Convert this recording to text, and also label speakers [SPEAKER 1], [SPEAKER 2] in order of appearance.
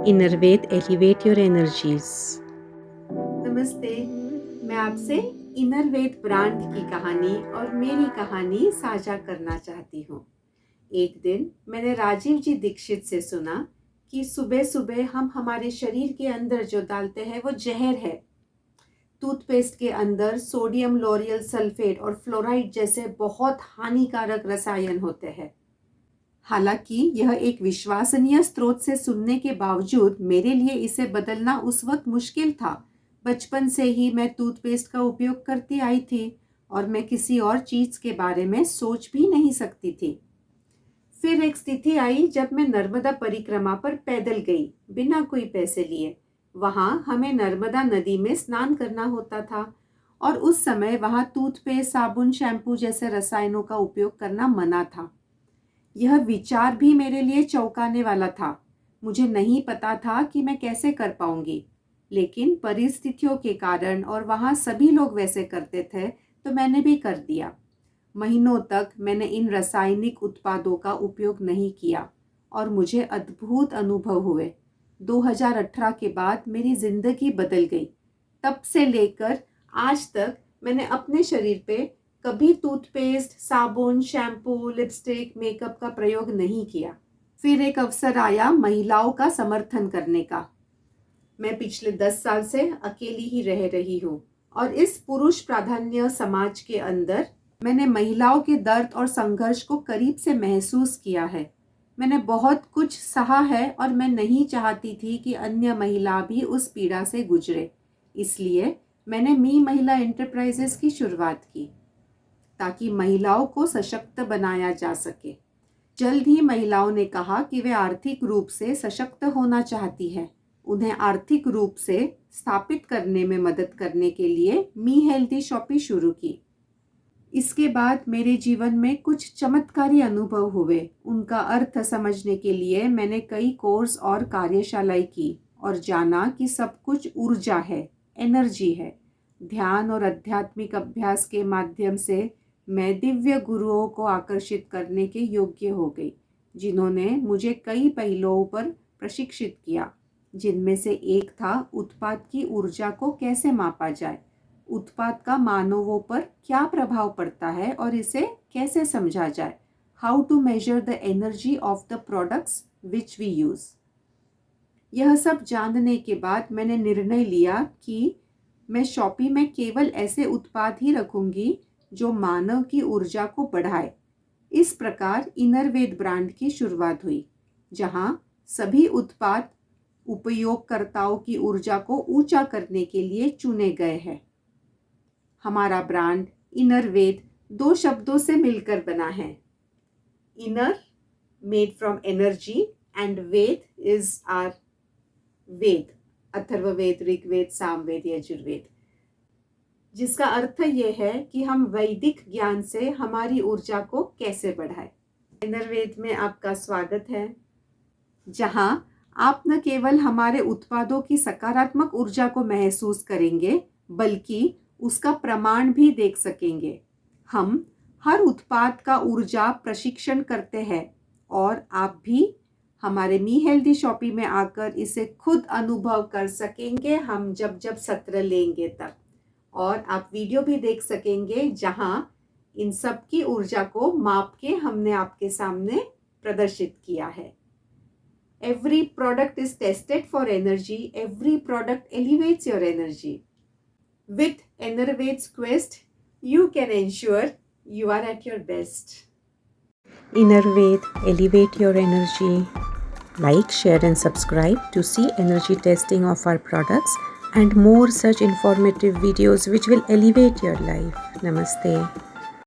[SPEAKER 1] Innervate Elevate Your Energies।
[SPEAKER 2] नमस्ते, मैं आपसे इनरवेद ब्रांड की कहानी और मेरी कहानी साझा करना चाहती हूँ। एक दिन मैंने राजीव जी दीक्षित से सुना कि सुबह सुबह हम हमारे शरीर के अंदर जो डालते हैं वो जहर है। टूथपेस्ट के अंदर सोडियम लॉरियल सल्फेट और फ्लोराइड जैसे बहुत हानिकारक रसायन होते हैं। हालांकि यह एक विश्वसनीय स्रोत से सुनने के बावजूद मेरे लिए इसे बदलना उस वक्त मुश्किल था। बचपन से ही मैं टूथपेस्ट का उपयोग करती आई थी और मैं किसी और चीज़ के बारे में सोच भी नहीं सकती थी। फिर एक स्थिति आई जब मैं नर्मदा परिक्रमा पर पैदल गई बिना कोई पैसे लिए। वहाँ हमें नर्मदा नदी में स्नान करना होता था और उस समय वहाँ टूथपेस्ट, साबुन, शैम्पू जैसे रसायनों का उपयोग करना मना था। यह विचार भी मेरे लिए चौंकाने वाला था। मुझे नहीं पता था कि मैं कैसे कर पाऊंगी, लेकिन परिस्थितियों के कारण और वहाँ सभी लोग वैसे करते थे तो मैंने भी कर दिया। महीनों तक मैंने इन रासायनिक उत्पादों का उपयोग नहीं किया और मुझे अद्भुत अनुभव हुए। 2018 के बाद मेरी ज़िंदगी बदल गई। तब से लेकर आज तक मैंने अपने शरीर पे कभी टूथपेस्ट, साबुन, शैम्पू, लिपस्टिक, मेकअप का प्रयोग नहीं किया। फिर एक अवसर आया महिलाओं का समर्थन करने का। मैं पिछले 10 साल से अकेली ही रह रही हूँ और इस पुरुष प्राधान्य समाज के अंदर मैंने महिलाओं के दर्द और संघर्ष को करीब से महसूस किया है। मैंने बहुत कुछ सहा है और मैं नहीं चाहती थी कि अन्य महिला भी उस पीड़ा से गुजरे। इसलिए मैंने मी महिला एंटरप्राइजेस की शुरुआत की ताकि महिलाओं को सशक्त बनाया जा सके। जल्द ही महिलाओं ने कहा कि वे आर्थिक रूप से सशक्त होना चाहती है। उन्हें आर्थिक रूप से स्थापित करने में मदद करने के लिए मी हेल्दी शॉपी शुरू की। इसके बाद मेरे जीवन में कुछ चमत्कारी अनुभव हुए। उनका अर्थ समझने के लिए मैंने कई कोर्स और कार्यशालाएं की और जाना कि सब कुछ ऊर्जा है, एनर्जी है। ध्यान और आध्यात्मिक अभ्यास के माध्यम से मैं दिव्य गुरुओं को आकर्षित करने के योग्य हो गई, जिन्होंने मुझे कई पहलुओं पर प्रशिक्षित किया, जिनमें से एक था उत्पाद की ऊर्जा को कैसे मापा जाए, उत्पाद का मानवों पर क्या प्रभाव पड़ता है और इसे कैसे समझा जाए, how to measure the energy of the products which we use. यह सब जानने के बाद मैंने निर्णय लिया कि मैं शॉपी में केवल ऐसे उत्पाद ही रखूंगी जो मानव की ऊर्जा को बढ़ाए। इस प्रकार इनरवेद ब्रांड की शुरुआत हुई, जहां सभी उत्पाद उपयोगकर्ताओं की ऊर्जा को ऊंचा करने के लिए चुने गए हैं। हमारा ब्रांड इनरवेद 2 शब्दों से मिलकर बना है। Inner made from energy and Veda is are Veda, Atharvaveda, Rigveda, Samaveda, Yajurveda, जिसका अर्थ यह है कि हम वैदिक ज्ञान से हमारी ऊर्जा को कैसे बढ़ाएं। इनरवेद में आपका स्वागत है, जहां आप न केवल हमारे उत्पादों की सकारात्मक ऊर्जा को महसूस करेंगे, बल्कि उसका प्रमाण भी देख सकेंगे। हम हर उत्पाद का ऊर्जा प्रशिक्षण करते हैं और आप भी हमारे मी हेल्दी शॉपी में आकर इसे खुद अनुभव कर सकेंगे। हम जब जब सत्र लेंगे तब, और आप वीडियो भी देख सकेंगे जहां इन सब की ऊर्जा को माप के हमने आपके सामने प्रदर्शित किया है। Every product is tested for energy. Every product elevates your energy. With Enervate's Quest, you can ensure you are at your best.
[SPEAKER 1] Innervate Elevate Your Energy। Like, share and subscribe to see energy testing of our products and more such informative videos which will elevate your life. Namaste.